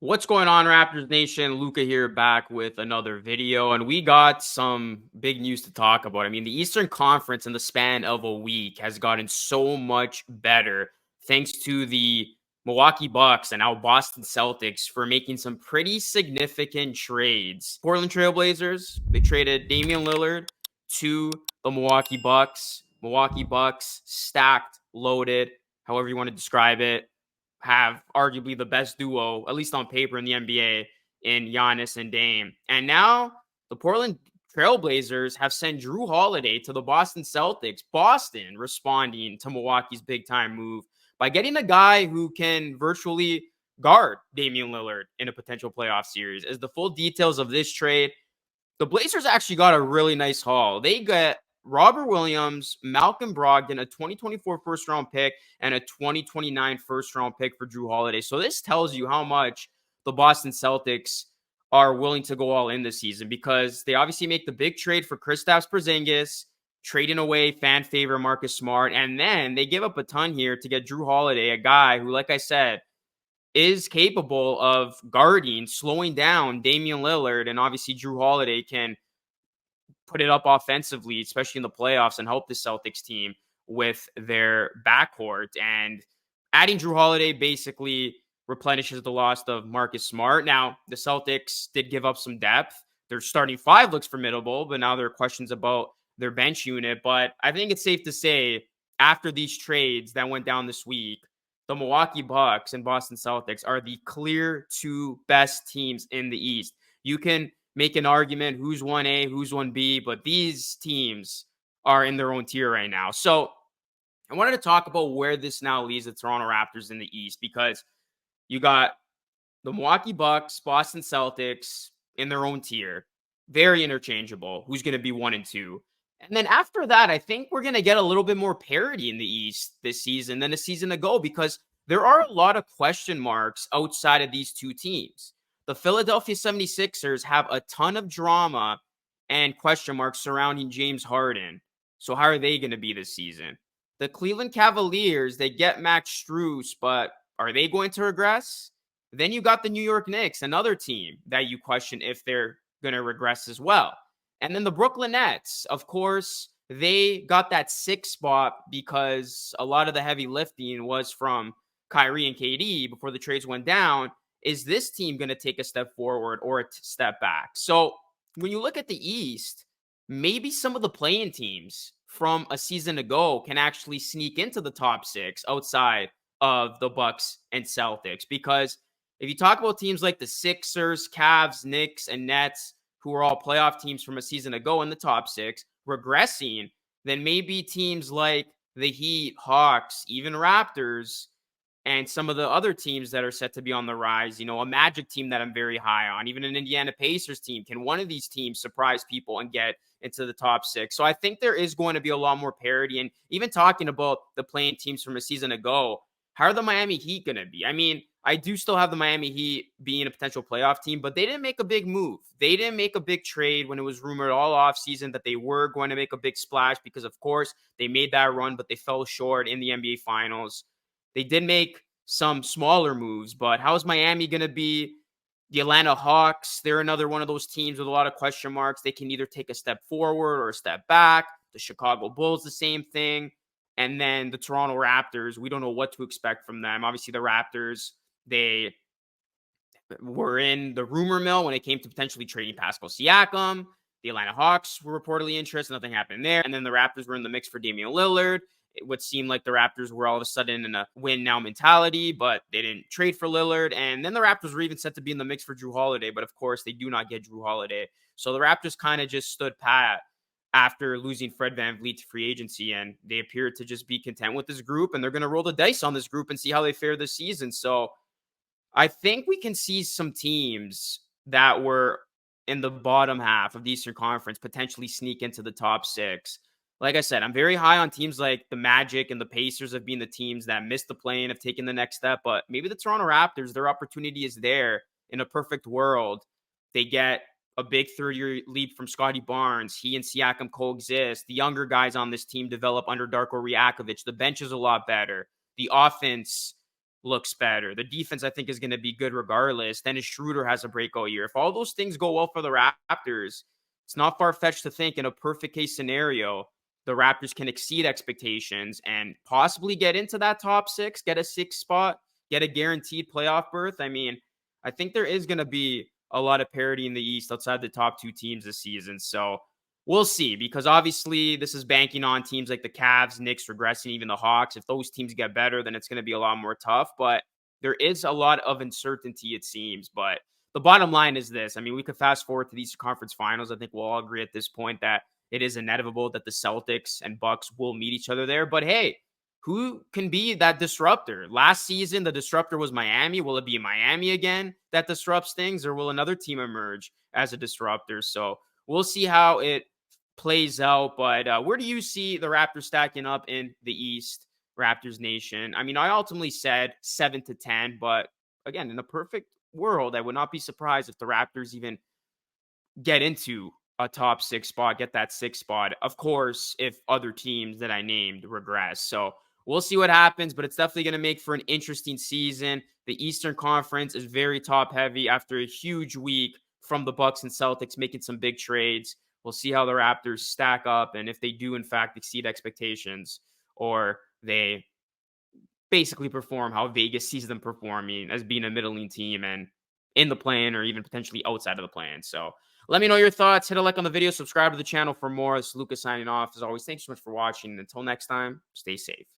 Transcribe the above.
What's going on, Raptors Nation? Luca here back with another video, and we got some big news to talk about. I mean, the Eastern Conference in the span of a week has gotten so much better thanks to the Milwaukee Bucks and now Boston Celtics for making some pretty significant trades. Portland Trailblazers, they traded Damian Lillard to the Milwaukee Bucks. Milwaukee Bucks stacked, loaded, however you want to describe it, have arguably the best duo, at least on paper, in the NBA in Giannis and Dame. And now the Portland Trailblazers have sent Jrue Holiday to the Boston Celtics. Boston responding to Milwaukee's big time move by getting a guy who can virtually guard Damian Lillard in a potential playoff series. As the full details of this trade, the Blazers actually got a really nice haul. They got Robert Williams, Malcolm Brogdon, a 2024 first round pick, and a 2029 first round pick for Jrue Holiday. So this tells you how much the Boston Celtics are willing to go all in this season, because they obviously make the big trade for Kristaps Porzingis, trading away fan favorite Marcus Smart, and then they give up a ton here to get Jrue Holiday, a guy who, like I said, is capable of guarding, slowing down Damian Lillard, and obviously Jrue Holiday can put it up offensively, especially in the playoffs, and help the Celtics team with their backcourt. And adding Jrue Holiday basically replenishes the loss of Marcus Smart. Now, the Celtics did give up some depth. Their starting five looks formidable, but now there are questions about their bench unit. But I think it's safe to say, after these trades that went down this week, the Milwaukee Bucks and Boston Celtics are the clear two best teams in the East. You can make an argument who's 1A, who's 1B, but these teams are in their own tier right now. So I wanted to talk about where this now leaves the Toronto Raptors in the East, because you got the Milwaukee Bucks, Boston Celtics in their own tier, very interchangeable. Who's going to be 1 and 2? And then after that, I think we're going to get a little bit more parity in the East this season than a season ago, because there are a lot of question marks outside of these two teams. The Philadelphia 76ers have a ton of drama and question marks surrounding James Harden. So how are they going to be this season? The Cleveland Cavaliers, they get Max Strus, but are they going to regress? Then you got the New York Knicks, another team that you question if they're going to regress as well. And then the Brooklyn Nets, of course, they got that 6th spot because a lot of the heavy lifting was from Kyrie and KD before the trades went down. Is this team going to take a step forward or a step back? So when you look at the East, maybe some of the play-in teams from a season ago can actually sneak into the top 6 outside of the Bucks and Celtics. Because if you talk about teams like the Sixers, Cavs, Knicks, and Nets, who are all playoff teams from a season ago in the top 6, regressing, then maybe teams like the Heat, Hawks, even Raptors, and some of the other teams that are set to be on the rise, a Magic team that I'm very high on, even an Indiana Pacers team. Can one of these teams surprise people and get into the top 6? So I think there is going to be a lot more parity. And even talking about the playing teams from a season ago, how are the Miami Heat going to be? I mean, I do still have the Miami Heat being a potential playoff team, but they didn't make a big move. They didn't make a big trade when it was rumored all offseason that they were going to make a big splash, because, of course, they made that run, but they fell short in the NBA Finals. They did make some smaller moves, but how's Miami going to be? The Atlanta Hawks, they're another one of those teams with a lot of question marks. They can either take a step forward or a step back. The Chicago Bulls, the same thing. And then the Toronto Raptors, we don't know what to expect from them. Obviously, the Raptors, they were in the rumor mill when it came to potentially trading Pascal Siakam. The Atlanta Hawks were reportedly interested. Nothing happened there. And then the Raptors were in the mix for Damian Lillard. It would seem like the Raptors were all of a sudden in a win-now mentality, but they didn't trade for Lillard. And then the Raptors were even set to be in the mix for Jrue Holiday, but of course, they do not get Jrue Holiday. So the Raptors kind of just stood pat after losing Fred VanVleet to free agency, and they appear to just be content with this group, and they're going to roll the dice on this group and see how they fare this season. So I think we can see some teams that were in the bottom half of the Eastern Conference potentially sneak into the top 6. Like I said, I'm very high on teams like the Magic and the Pacers of being the teams that missed the play and have taken the next step. But maybe the Toronto Raptors, their opportunity is there. In a perfect world, they get a big third-year leap from Scotty Barnes. He and Siakam coexist. The younger guys on this team develop under Darko Rajakovic. The bench is a lot better. The offense looks better. The defense, I think, is going to be good regardless. Dennis Schroeder has a breakout year. If all those things go well for the Raptors, it's not far-fetched to think in a perfect case scenario, the Raptors can exceed expectations and possibly get into that top six, get a sixth spot, get a guaranteed playoff berth. I mean, I think there is going to be a lot of parity in the East outside the top two teams this season. So we'll see, because obviously this is banking on teams like the Cavs, Knicks regressing, even the Hawks. If those teams get better, then it's going to be a lot more tough. But there is a lot of uncertainty, it seems. But the bottom line is this. I mean, we could fast forward to these conference finals. I think we'll all agree at this point that it is inevitable that the Celtics and Bucks will meet each other there. But hey, who can be that disruptor? Last season, the disruptor was Miami. Will it be Miami again that disrupts things, or will another team emerge as a disruptor? So we'll see how it plays out. But where do you see the Raptors stacking up in the East, Raptors Nation? I mean, I ultimately said 7-10, but again, in a perfect world, I would not be surprised if the Raptors even get into a top six spot, get that sixth spot. Of course, if other teams that I named regress. So we'll see what happens, but it's definitely going to make for an interesting season. The Eastern Conference is very top heavy after a huge week from the Bucks and Celtics making some big trades. We'll see how the Raptors stack up and if they do, in fact, exceed expectations, or they basically perform how Vegas sees them performing as being a middling team and in the play-in or even potentially outside of the play-in. So let me know your thoughts. Hit a like on the video. Subscribe to the channel for more. This is Lucas signing off. As always, thanks so much for watching. Until next time, stay safe.